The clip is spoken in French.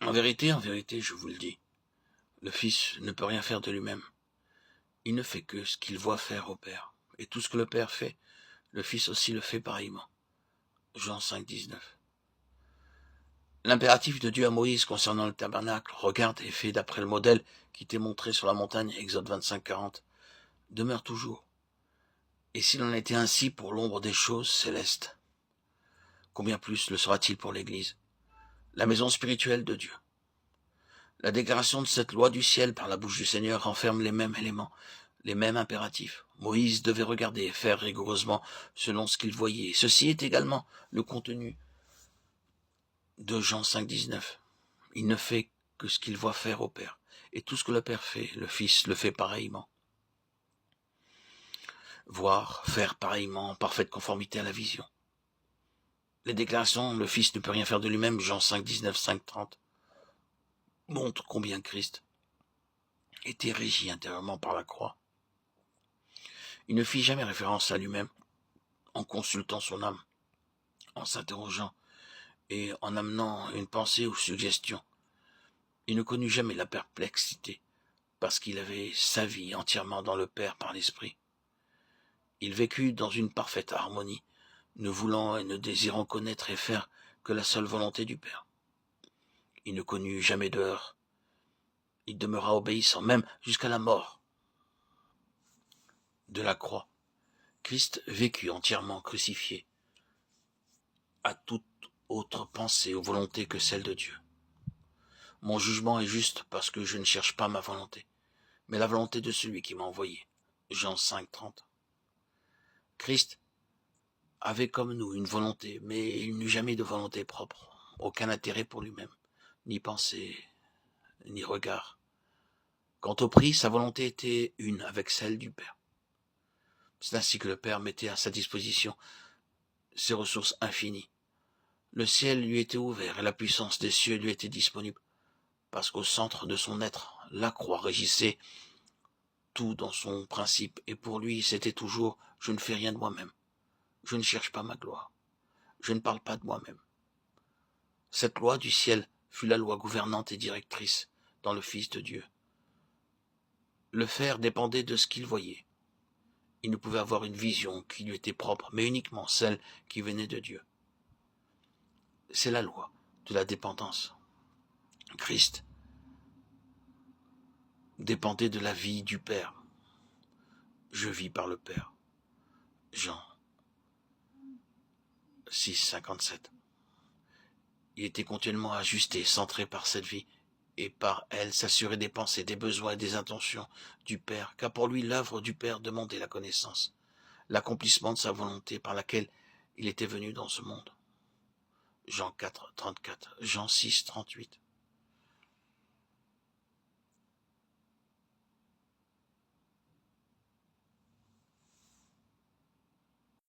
En vérité, je vous le dis, le Fils ne peut rien faire de lui-même. Il ne fait que ce qu'il voit faire au Père. Et tout ce que le Père fait, le Fils aussi le fait pareillement. Jean 5, 19. L'impératif de Dieu à Moïse concernant le tabernacle, regarde et fais d'après le modèle qui t'est montré sur la montagne, Exode 25, 40, demeure toujours. Et s'il en était ainsi pour l'ombre des choses célestes, combien plus le sera-t-il pour l'Église, la maison spirituelle de Dieu. La déclaration de cette loi du ciel par la bouche du Seigneur renferme les mêmes éléments, les mêmes impératifs. Moïse devait regarder et faire rigoureusement selon ce qu'il voyait. Ceci est également le contenu de Jean 5, 19. Il ne fait que ce qu'il voit faire au Père. Et tout ce que le Père fait, le Fils le fait pareillement. Voir, faire pareillement, en parfaite conformité à la vision. Les déclarations, le Fils ne peut rien faire de lui-même, Jean 5, 19, 5, 30, montrent combien Christ était régi intérieurement par la croix. Il ne fit jamais référence à lui-même en consultant son âme, en s'interrogeant et en amenant une pensée ou suggestion. Il ne connut jamais la perplexité, parce qu'il avait sa vie entièrement dans le Père par l'Esprit. Il vécut dans une parfaite harmonie, ne voulant et ne désirant connaître et faire que la seule volonté du Père. Il ne connut jamais de heurts. Il demeura obéissant, même jusqu'à la mort de la croix. Christ vécut entièrement crucifié à toute autre pensée ou volonté que celle de Dieu. Mon jugement est juste parce que je ne cherche pas ma volonté, mais la volonté de celui qui m'a envoyé. Jean 5, 30. Christ avait comme nous une volonté, mais il n'eut jamais de volonté propre, aucun intérêt pour lui-même, ni pensée, ni regard. Quant au prix, sa volonté était une avec celle du Père. C'est ainsi que le Père mettait à sa disposition ses ressources infinies. Le ciel lui était ouvert et la puissance des cieux lui était disponible, parce qu'au centre de son être, la croix régissait tout dans son principe, et pour lui c'était toujours « je ne fais rien de moi-même, je ne cherche pas ma gloire, je ne parle pas de moi-même ». Cette loi du ciel fut la loi gouvernante et directrice dans le Fils de Dieu. Le faire dépendait de ce qu'il voyait. Il ne pouvait avoir une vision qui lui était propre, mais uniquement celle qui venait de Dieu. C'est la loi de la dépendance. Christ dépendait de la vie du Père. Je vis par le Père. Jean 6, 57. Il était continuellement ajusté, centré par cette vie, et par elle s'assurer des pensées, des besoins et des intentions du Père, car pour lui l'œuvre du Père demandait la connaissance, l'accomplissement de sa volonté par laquelle il était venu dans ce monde. Jean 4, 34, Jean 6, 38.